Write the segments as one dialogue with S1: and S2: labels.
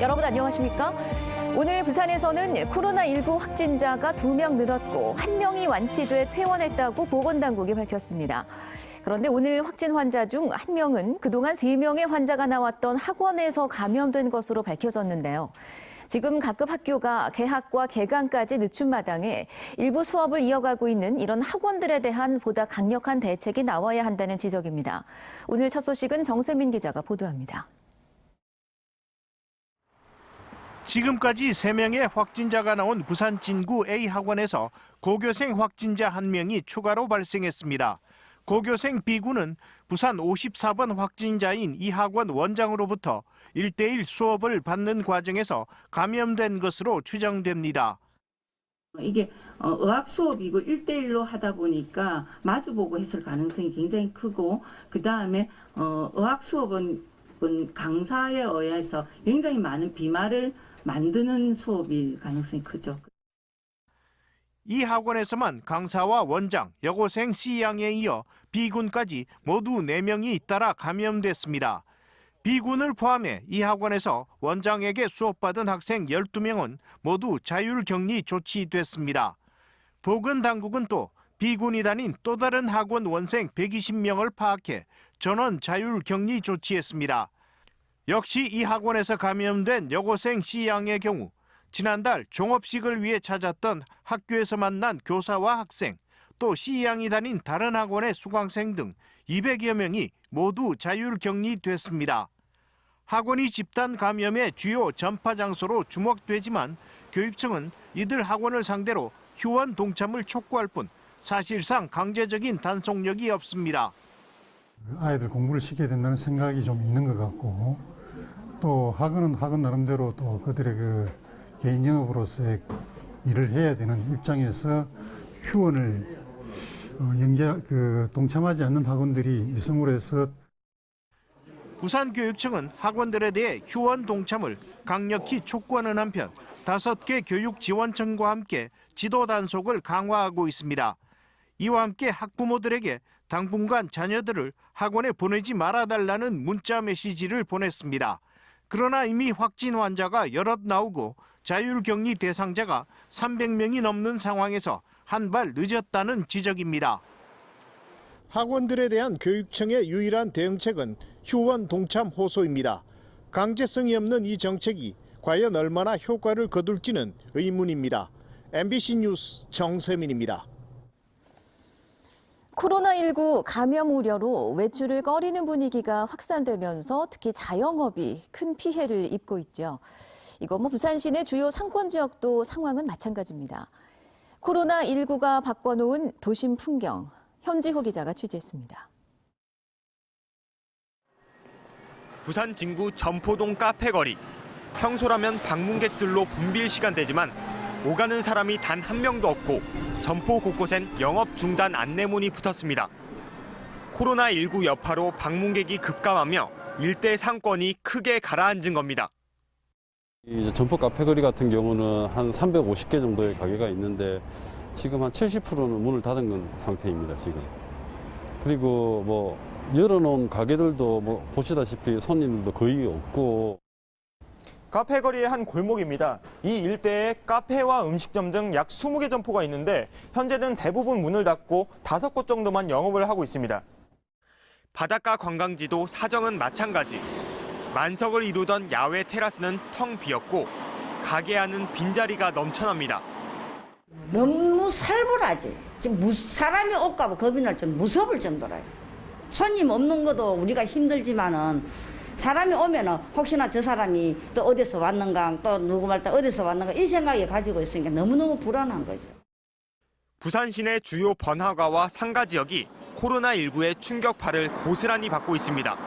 S1: 여러분 안녕하십니까? 오늘 부산에서는 코로나19 확진자가 2명 늘었고 1명이 완치돼 퇴원했다고 보건당국이 밝혔습니다. 그런데 오늘 확진 환자 중 1명은 그동안 3명의 환자가 나왔던 학원에서 감염된 것으로 밝혀졌는데요. 지금 각급 학교가 개학과 개강까지 늦춘 마당에 일부 수업을 이어가고 있는 이런 학원들에 대한 보다 강력한 대책이 나와야 한다는 지적입니다. 오늘 첫 소식은 정세민 기자가 보도합니다.
S2: 지금까지 3명의 확진자가 나온 부산 진구 A학원에서 고교생 확진자 1명이 추가로 발생했습니다. 고교생 B군은 부산 54번 확진자인 이 학원 원장으로부터 1:1 수업을 받는 과정에서 감염된 것으로 추정됩니다.
S3: 이게 의학 수업이고 1:1로 하다 보니까 마주보고 했을 가능성이 굉장히 크고, 그다음에 의학 수업은 강사에 의해서 굉장히 많은 비말을 만드는 수업일 가능성이 크죠.
S2: 이 학원에서만 강사와 원장, 여고생 C양에 이어 B군까지 모두 4명이 잇따라 감염됐습니다. B군을 포함해 이 학원에서 원장에게 수업받은 학생 12명은 모두 자율격리 조치됐습니다. 보건당국은 또 B군이 다닌 또 다른 학원 원생 120명을 파악해 전원 자율격리 조치했습니다. 역시 이 학원에서 감염된 여고생 C양의 경우 지난달 종업식을 위해 찾았던 학교에서 만난 교사와 학생, 또 C양이 다닌 다른 학원의 수강생 등 200여 명이 모두 자율격리됐습니다. 학원이 집단 감염의 주요 전파 장소로 주목되지만 교육청은 이들 학원을 상대로 휴원 동참을 촉구할 뿐 사실상 강제적인 단속력이 없습니다.
S4: 아이들 공부를 시켜야 된다는 생각이 좀 있는 것 같고, 또 학원은 학원 나름대로 또 그들의 그 개인 영업으로서의 일을 해야 되는 입장에서 휴원을 동참하지 않는 학원들이 있음으로 해서
S2: 부산교육청은 학원들에 대해 휴원 동참을 강력히 촉구하는 한편 5개 교육지원청과 함께 지도 단속을 강화하고 있습니다. 이와 함께 학부모들에게 당분간 자녀들을 학원에 보내지 말아달라는 문자 메시지를 보냈습니다. 그러나 이미 확진 환자가 여럿 나오고 자율격리 대상자가 300명이 넘는 상황에서 한 발 늦었다는 지적입니다. 학원들에 대한 교육청의 유일한 대응책은 휴원 동참 호소입니다. 강제성이 없는 이 정책이 과연 얼마나 효과를 거둘지는 의문입니다. MBC 뉴스 정세민입니다.
S1: 코로나19 감염 우려로 외출을 꺼리는 분위기가 확산되면서 특히 자영업이 큰 피해를 입고 있죠. 이거 부산 시내 주요 상권 지역도 상황은 마찬가지입니다. 코로나19가 바꿔놓은 도심 풍경, 현지호 기자가 취재했습니다.
S5: 부산 진구 점포동 카페거리. 평소라면 방문객들로 붐빌 시간대지만 오가는 사람이 단 한 명도 없고 점포 곳곳엔 영업 중단 안내문이 붙었습니다. 코로나19 여파로 방문객이 급감하며 일대 상권이 크게 가라앉은 겁니다.
S6: 이제 점포 카페거리 같은 경우는 한 350개 정도의 가게가 있는데 지금 한 70%는 문을 닫은 상태입니다, 지금. 그리고 열어놓은 가게들도 보시다시피 손님들도 거의 없고.
S5: 카페거리의 한 골목입니다. 이 일대에 카페와 음식점 등 약 20개 점포가 있는데 현재는 대부분 문을 닫고 5곳 정도만 영업을 하고 있습니다. 바닷가 관광지도 사정은 마찬가지. 만석을 이루던 야외 테라스는 텅 비었고 가게 안은 빈자리가 넘쳐납니다.
S7: 너무 살벌하지. 지금 사람이 올까 봐 겁이 날 정도, 무서울 정도라요. 손님 없는 것도 우리가 힘들지만은 사람이 오면은 혹시나 저 사람이 또 어디서 왔는가, 또 누구 말따 어디서 왔는가 이 생각이 가지고 있으니까 너무너무 불안한 거죠.
S5: 부산 시내 주요 번화가와 상가 지역이 코로나19의 충격파를 고스란히 받고 있습니다.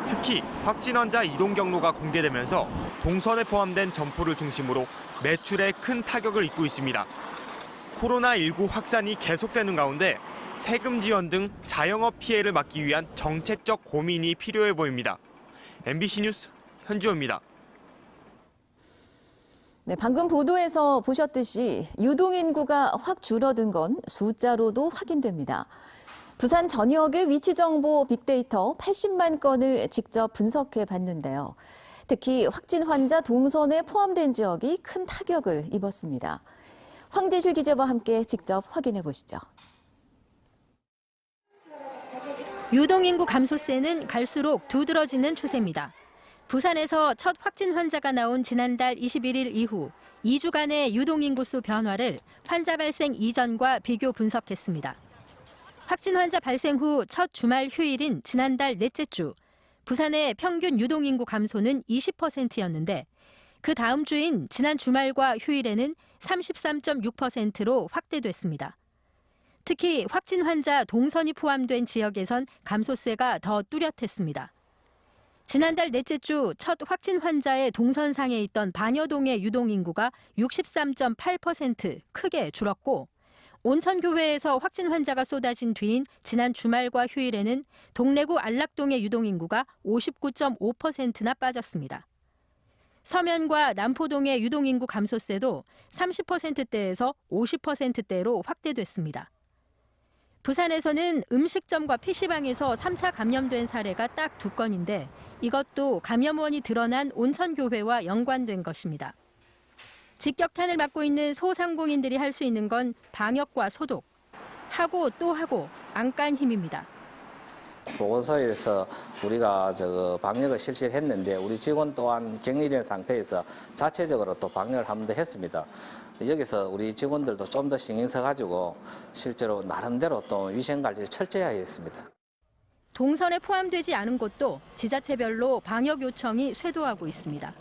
S5: 특히 확진 환자 이동 경로가 공개되면서 동선에 포함된 점포를 중심으로 매출에 큰 타격을 입고 있습니다. 코로나19 확산이 계속되는 가운데 세금 지원 등 자영업 피해를 막기 위한 정책적 고민이 필요해 보입니다. MBC 뉴스 현지호입니다.
S1: 네, 방금 보도에서 보셨듯이 유동인구가 확 줄어든 건 숫자로도 확인됩니다. 부산 전역의 위치 정보 빅데이터 80만 건을 직접 분석해 봤는데요. 특히 확진 환자 동선에 포함된 지역이 큰 타격을 입었습니다. 황재실 기자와 함께 직접 확인해 보시죠.
S8: 유동인구 감소세는 갈수록 두드러지는 추세입니다. 부산에서 첫 확진 환자가 나온 지난달 21일 이후 2주간의 유동인구 수 변화를 환자 발생 이전과 비교 분석했습니다. 확진 환자 발생 후 첫 주말 휴일인 지난달 넷째 주, 부산의 평균 유동인구 감소는 20%였는데 그 다음 주인 지난 주말과 휴일에는 33.6%로 확대됐습니다. 특히 확진 환자 동선이 포함된 지역에선 감소세가 더 뚜렷했습니다. 지난달 넷째 주 첫 확진 환자의 동선상에 있던 반여동의 유동인구가 63.8% 크게 줄었고 온천교회에서 확진 환자가 쏟아진 뒤인 지난 주말과 휴일에는 동래구 안락동의 유동인구가 59.5%나 빠졌습니다. 서면과 남포동의 유동인구 감소세도 30%대에서 50%대로 확대됐습니다. 부산에서는 음식점과 PC방에서 3차 감염된 사례가 딱 2건인데 이것도 감염원이 드러난 온천교회와 연관된 것입니다. 직격탄을 맞고 있는 소상공인들이 할 수 있는 건 방역과 소독, 하고 또 하고 안 깐 힘입니다.
S9: 보건소에서 우리가 방역을 실시를 했는데 우리 직원 또한 격리된 상태에서 자체적으로 또 방역을 한 번 더 했습니다. 여기서 우리 직원들도 좀 더 신경 써가지고 실제로 나름대로 또 위생관리를 철저히 하겠습니다.
S8: 동선에 포함되지 않은 곳도 지자체별로 방역 요청이 쇄도하고 있습니다.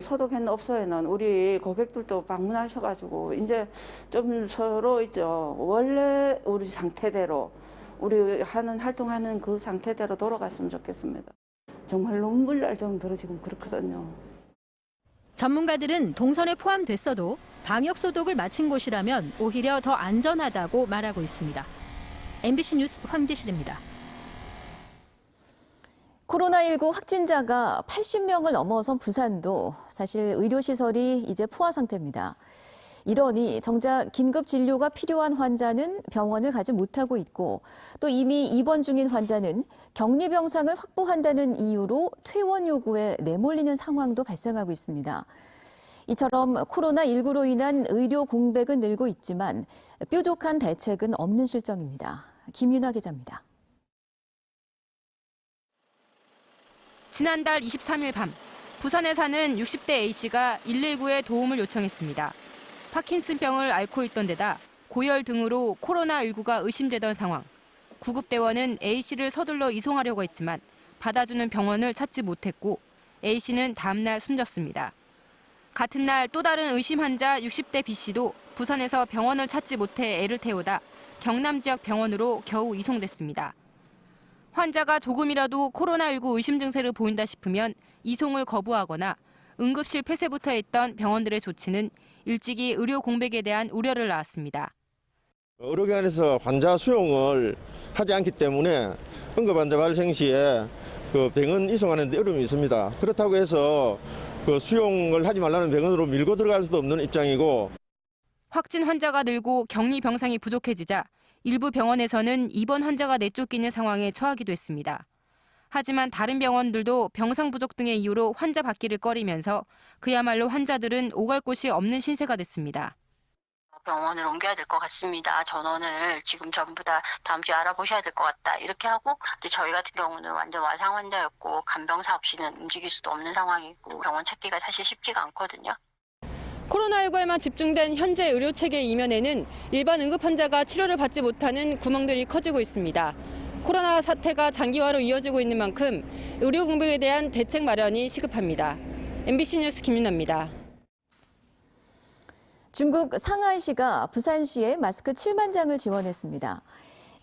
S10: 소독했는 업소에는 우리 고객들도 방문하셔가지고 이제 좀 서로 있죠. 원래 우리 상태대로 우리 활동하는 그 상태대로 돌아갔으면 좋겠습니다. 정말 눈물 날 정도로 지금 그렇거든요.
S8: 전문가들은 동선에 포함됐어도 방역 소독을 마친 곳이라면 오히려 더 안전하다고 말하고 있습니다. MBC 뉴스 황재실입니다.
S1: 코로나19 확진자가 80명을 넘어선 부산도 사실 의료시설이 이제 포화 상태입니다. 이러니 정작 긴급 진료가 필요한 환자는 병원을 가지 못하고 있고 또 이미 입원 중인 환자는 격리 병상을 확보한다는 이유로 퇴원 요구에 내몰리는 상황도 발생하고 있습니다. 이처럼 코로나19로 인한 의료 공백은 늘고 있지만 뾰족한 대책은 없는 실정입니다. 김윤아 기자입니다.
S11: 지난달 23일 밤, 부산에 사는 60대 A씨가 119에 도움을 요청했습니다. 파킨슨병을 앓고 있던 데다 고열 등으로 코로나19가 의심되던 상황. 구급대원은 A씨를 서둘러 이송하려고 했지만 받아주는 병원을 찾지 못했고 A씨는 다음 날 숨졌습니다. 같은 날 또 다른 의심 환자 60대 B씨도 부산에서 병원을 찾지 못해 애를 태우다 경남 지역 병원으로 겨우 이송됐습니다. 환자가 조금이라도 코로나19 의심 증세를 보인다 싶으면 이송을 거부하거나 응급실 폐쇄부터 했던 병원들의 조치는 일찍이 의료 공백에 대한 우려를 낳았습니다.
S12: 의료기관에서 환자 수용을 하지 않기 때문에 응급 환자 발생 시에 병원 이송하는 데 어려움이 있습니다. 그렇다고 해서 수용을 하지 말라는 병원으로 밀고 들어갈 수도 없는 입장이고.
S11: 확진 환자가 늘고 격리 병상이 부족해지자 일부 병원에서는 입원 환자가 내쫓기는 상황에 처하기도 했습니다. 하지만 다른 병원들도 병상 부족 등의 이유로 환자 받기를 꺼리면서 그야말로 환자들은 오갈 곳이 없는 신세가 됐습니다.
S13: 병원을 옮겨야 될 것 같습니다. 전원을 지금 전부 다 다음 주에 알아보셔야 될 것 같다. 이렇게 하고 근데 저희 같은 경우는 완전 와상 환자였고 간병사 없이는 움직일 수도 없는 상황이고 병원 찾기가 사실 쉽지가 않거든요.
S11: 코로나19에만 집중된 현재 의료체계 이면에는 일반 응급 환자가 치료를 받지 못하는 구멍들이 커지고 있습니다. 코로나 사태가 장기화로 이어지고 있는 만큼 의료 공백에 대한 대책 마련이 시급합니다. MBC 뉴스 김윤아입니다.
S1: 중국 상하이시가 부산시에 마스크 7만 장을 지원했습니다.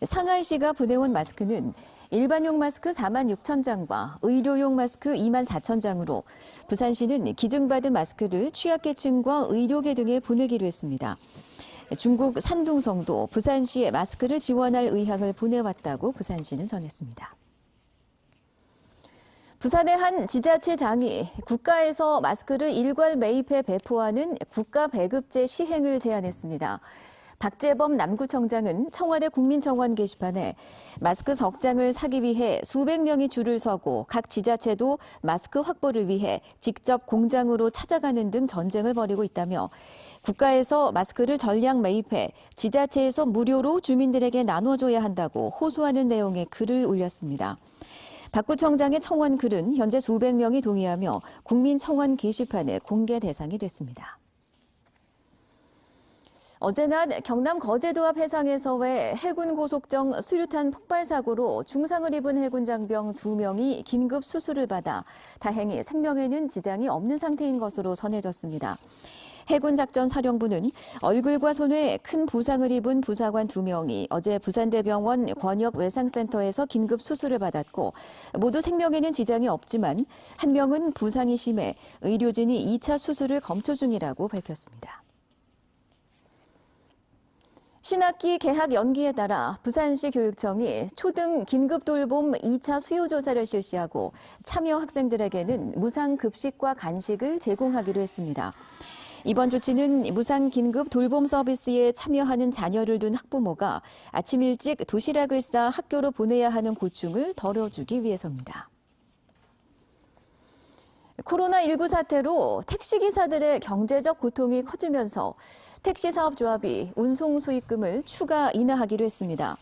S1: 상하이시가 보내온 마스크는 일반용 마스크 4만 6천 장과 의료용 마스크 2만 4천 장으로 부산시는 기증받은 마스크를 취약계층과 의료계 등에 보내기로 했습니다. 중국 산둥성도 부산시에 마스크를 지원할 의향을 보내왔다고 부산시는 전했습니다. 부산의 한 지자체장이 국가에서 마스크를 일괄 매입해 배포하는 국가 배급제 시행을 제안했습니다. 박재범 남구청장은 청와대 국민청원 게시판에 마스크 석 장을 사기 위해 수백 명이 줄을 서고 각 지자체도 마스크 확보를 위해 직접 공장으로 찾아가는 등 전쟁을 벌이고 있다며 국가에서 마스크를 전량 매입해 지자체에서 무료로 주민들에게 나눠줘야 한다고 호소하는 내용의 글을 올렸습니다. 박 구청장의 청원 글은 현재 수백 명이 동의하며 국민청원 게시판에 공개 대상이 됐습니다. 어제 낮 경남 거제도 앞 해상에서의 해군 고속정 수류탄 폭발 사고로 중상을 입은 해군 장병 2명이 긴급 수술을 받아 다행히 생명에는 지장이 없는 상태인 것으로 전해졌습니다. 해군작전사령부는 얼굴과 손에 큰 부상을 입은 부사관 2명이 어제 부산대병원 권역외상센터에서 긴급 수술을 받았고 모두 생명에는 지장이 없지만 한 명은 부상이 심해 의료진이 2차 수술을 검토 중이라고 밝혔습니다. 신학기 개학 연기에 따라 부산시 교육청이 초등 긴급 돌봄 2차 수요 조사를 실시하고 참여 학생들에게는 무상 급식과 간식을 제공하기로 했습니다. 이번 조치는 무상 긴급 돌봄 서비스에 참여하는 자녀를 둔 학부모가 아침 일찍 도시락을 싸 학교로 보내야 하는 고충을 덜어주기 위해서입니다. 코로나19 사태로 택시기사들의 경제적 고통이 커지면서 택시사업조합이 운송 수익금을 추가 인하하기로 했습니다.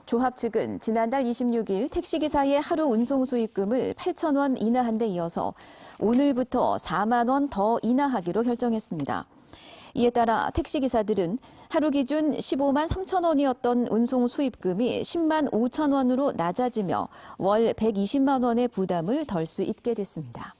S1: 조합 측은 지난달 26일 택시기사의 하루 운송 수익금을 8,000원 인하한 데 이어서 오늘부터 4만 원 더 인하하기로 결정했습니다. 이에 따라 택시기사들은 하루 기준 15만 3천 원이었던 운송 수입금이 10만 5천 원으로 낮아지며 월 120만 원의 부담을 덜 수 있게 됐습니다.